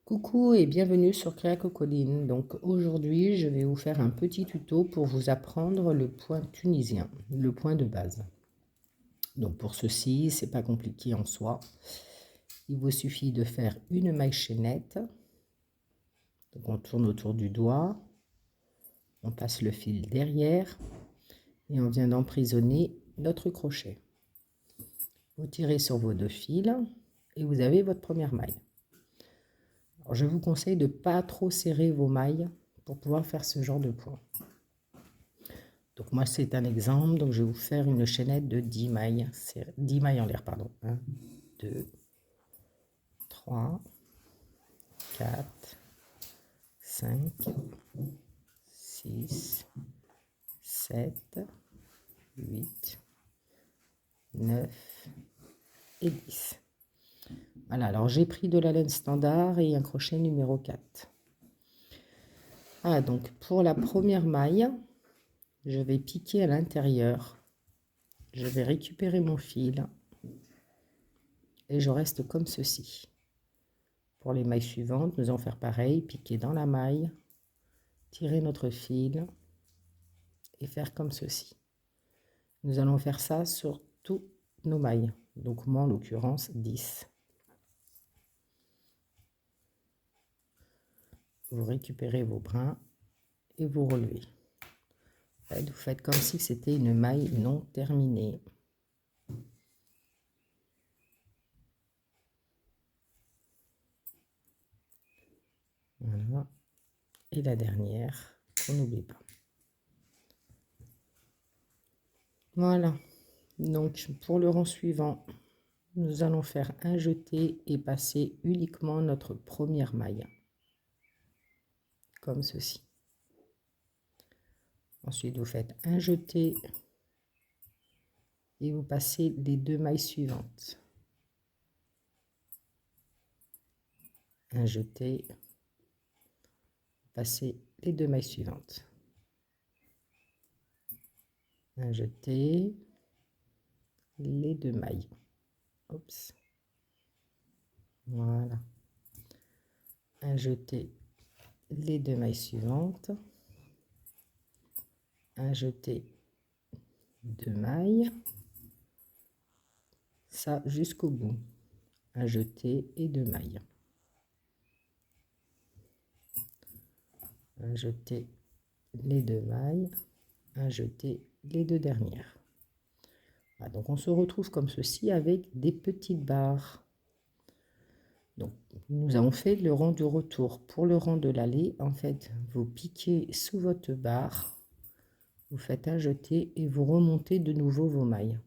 Coucou et bienvenue sur Créa Cocoline. Donc aujourd'hui, je vais vous faire un petit tuto pour vous apprendre le point tunisien, le point de base. Donc pour ceci, c'est pas compliqué en soi. Il vous suffit de faire une maille chaînette. Donc on tourne autour du doigt, on passe le fil derrière et on vient d'emprisonner notre crochet. Vous tirez sur vos deux fils et vous avez votre première maille. Alors, je vous conseille de ne pas trop serrer vos mailles pour pouvoir faire ce genre de point. Donc moi c'est un exemple, donc je vais vous faire une chaînette de 10 mailles, 10 mailles en l'air, pardon. 1, 2, 3, 4, 5, 6, 7, 8, 9 et 10. Voilà, alors j'ai pris de la laine standard et un crochet numéro 4. Ah, donc pour la première maille, je vais piquer à l'intérieur. Je vais récupérer mon fil et je reste comme ceci. Pour les mailles suivantes, nous allons faire pareil, piquer dans la maille, tirer notre fil et faire comme ceci. Nous allons faire ça sur toutes nos mailles, donc moi en l'occurrence 10. Vous récupérez vos brins et vous relevez. Vous faites comme si c'était une maille non terminée. Voilà. Et la dernière, qu'on n'oublie pas. Voilà. Donc pour le rang suivant, nous allons faire un jeté et passer uniquement notre première maille. Comme ceci. Ensuite, vous faites un jeté et vous passez les deux mailles suivantes. Un jeté, passez les deux mailles suivantes. Un jeté, les deux mailles. Oups. Voilà. Un jeté, les deux mailles suivantes. Un jeté, deux mailles. Ça jusqu'au bout. Un jeté et deux mailles. Un jeté, les deux mailles. Un jeté, les deux dernières. Voilà, donc on se retrouve comme ceci avec des petites barres. Donc nous avons fait le rang du retour. Pour le rang de l'aller, en fait, vous piquez sous votre barre, vous faites un jeté et vous remontez de nouveau vos mailles.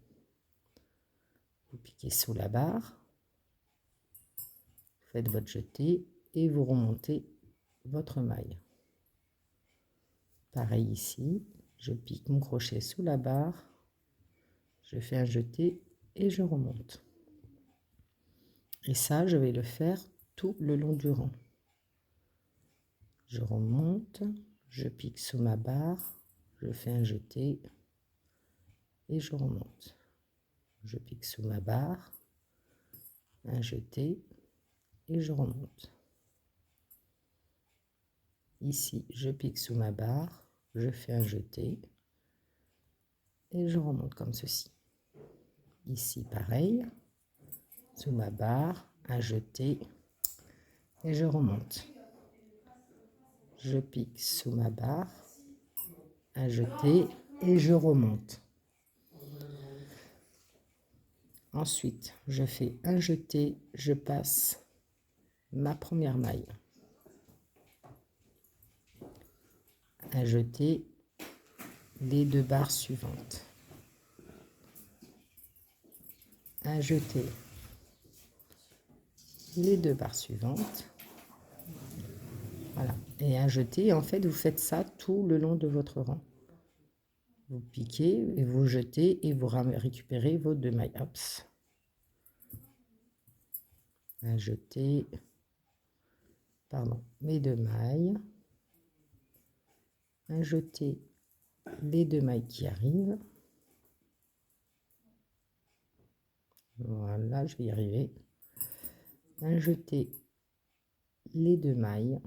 Vous piquez sous la barre, vous faites votre jeté et vous remontez votre maille. Pareil ici, je pique mon crochet sous la barre, je fais un jeté et je remonte. Et ça, je vais le faire tout le long du rang. Je remonte, je pique sous ma barre, je fais un jeté et je remonte. Je pique sous ma barre, un jeté et je remonte. Ici, je pique sous ma barre, je fais un jeté et je remonte comme ceci. Ici, pareil, sous ma barre, un jeté et je remonte. Je pique sous ma barre, un jeté et je remonte. Ensuite, je fais un jeté, je passe ma première maille. Un jeté, les deux barres suivantes. Un jeté, les deux barres suivantes. Voilà. Et un jeté, en fait, vous faites ça tout le long de votre rang. Vous piquez et vous jetez et vous récupérez vos deux mailles. Hop. Un jeté, pardon, mes deux mailles. Un jeté, les deux mailles qui arrivent. Voilà, je vais y arriver. Un jeté, les 2 mailles,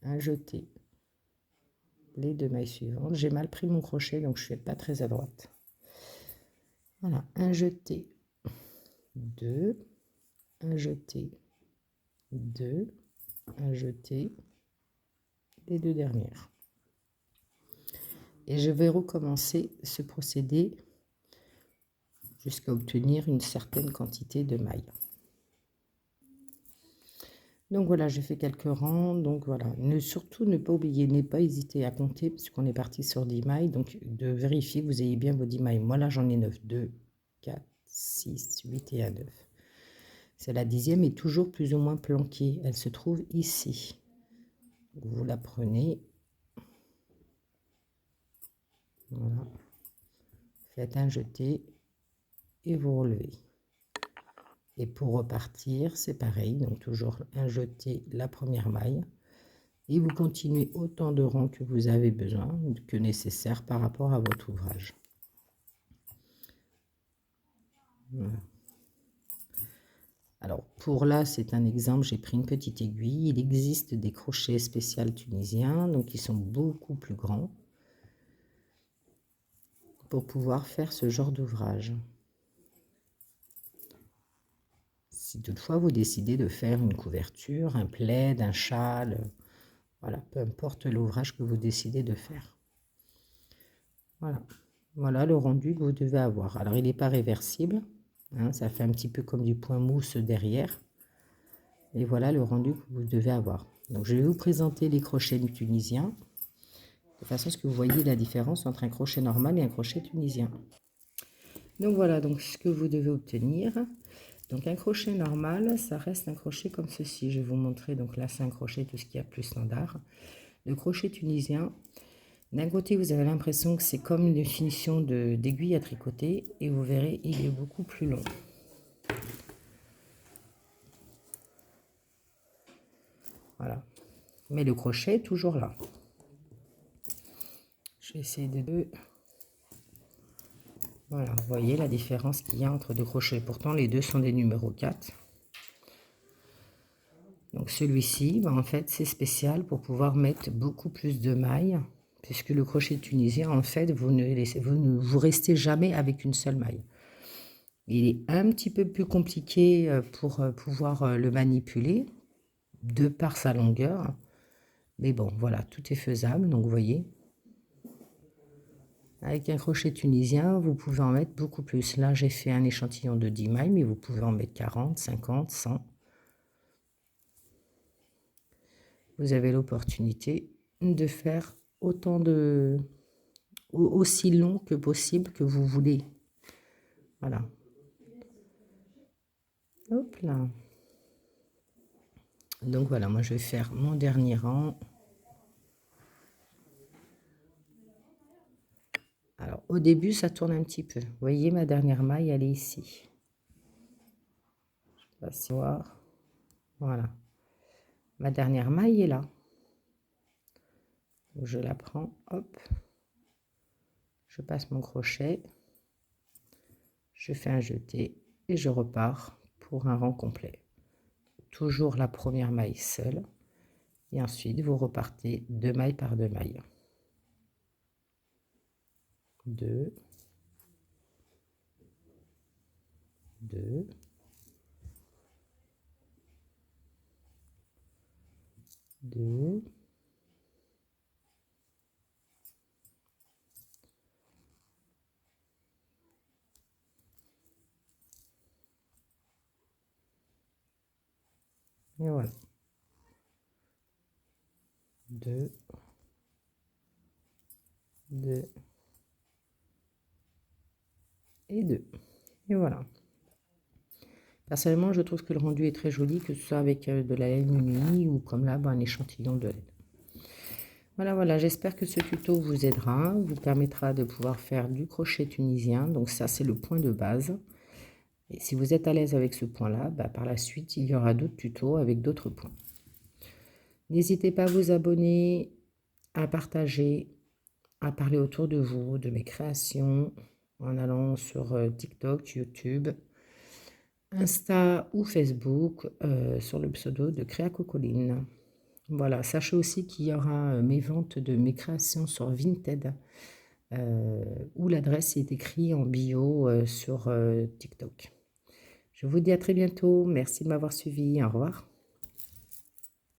un jeté les 2 mailles suivantes. J'ai mal pris mon crochet, donc je ne suis pas très à droite. Voilà, un jeté, 2, un jeté, 2, un jeté, les 2 dernières. Et je vais recommencer ce procédé jusqu'à obtenir une certaine quantité de mailles. Donc voilà, j'ai fait quelques rangs. Donc voilà, surtout ne pas oublier, ne pas hésiter à compter, puisqu'on est parti sur 10 mailles. Donc de vérifier que vous ayez bien vos 10 mailles. Moi là, j'en ai 9. 2, 4, 6, 8 et 1, 9. C'est la 10e est toujours plus ou moins planquée. Elle se trouve ici. Vous la prenez. Voilà. Faites un jeté et vous relevez. Et pour repartir, c'est pareil. Donc toujours un jeté la première maille. Et vous continuez autant de rangs que vous avez besoin, que nécessaire par rapport à votre ouvrage. Voilà. Alors pour là, c'est un exemple, j'ai pris une petite aiguille. Il existe des crochets spéciaux tunisiens, donc ils sont beaucoup plus grands pour pouvoir faire ce genre d'ouvrage. Si toutefois vous décidez de faire une couverture, un plaid, un châle, voilà, peu importe l'ouvrage que vous décidez de faire. Voilà, voilà le rendu que vous devez avoir. Alors il n'est pas réversible, hein, ça fait un petit peu comme du point mousse derrière. Et voilà le rendu que vous devez avoir. Donc je vais vous présenter les crochets tunisiens, de façon à ce que vous voyez la différence entre un crochet normal et un crochet tunisien. Donc voilà donc ce que vous devez obtenir. Donc un crochet normal, ça reste un crochet comme ceci. Je vais vous montrer, donc là c'est un crochet tout ce qui est plus standard. Le crochet tunisien, d'un côté vous avez l'impression que c'est comme une finition d'aiguille à tricoter, et vous verrez il est beaucoup plus long. Voilà. Mais le crochet est toujours là. Je vais essayer de deux. Voilà, vous voyez la différence qu'il y a entre deux crochets. Pourtant, les deux sont des numéros 4. Donc celui-ci, en fait, c'est spécial pour pouvoir mettre beaucoup plus de mailles, puisque le crochet tunisien, en fait, vous ne vous restez jamais avec une seule maille. Il est un petit peu plus compliqué pour pouvoir le manipuler, de par sa longueur. Mais bon, voilà, tout est faisable, donc vous voyez. Avec un crochet tunisien, vous pouvez en mettre beaucoup plus. Là, j'ai fait un échantillon de 10 mailles, mais vous pouvez en mettre 40, 50, 100. Vous avez l'opportunité de faire aussi long que possible que vous voulez. Voilà. Hop là. Donc voilà, moi je vais faire mon dernier rang. Alors au début, ça tourne un petit peu. Vous voyez, ma dernière maille, elle est ici. Je vais pas voir. Voilà. Ma dernière maille est là. Donc, je la prends, hop. Je passe mon crochet. Je fais un jeté et je repars pour un rang complet. Toujours la première maille seule. Et ensuite, vous repartez 2 mailles par 2 mailles. 2, 2, 2, et voilà. 2, 2 et 2. Et voilà. Personnellement, je trouve que le rendu est très joli, que ce soit avec de la laine unie ou comme là, un échantillon de laine. Voilà, voilà, j'espère que ce tuto vous aidera, vous permettra de pouvoir faire du crochet tunisien. Donc ça, c'est le point de base. Et si vous êtes à l'aise avec ce point-là, par la suite, il y aura d'autres tutos avec d'autres points. N'hésitez pas à vous abonner, à partager, à parler autour de vous, de mes créations, en allant sur TikTok, YouTube. Insta ou Facebook sur le pseudo de Créa Cocoline. Voilà, sachez aussi qu'il y aura mes ventes de mes créations sur Vinted, où l'adresse est écrite en bio sur TikTok. Je vous dis à très bientôt. Merci de m'avoir suivi. Au revoir.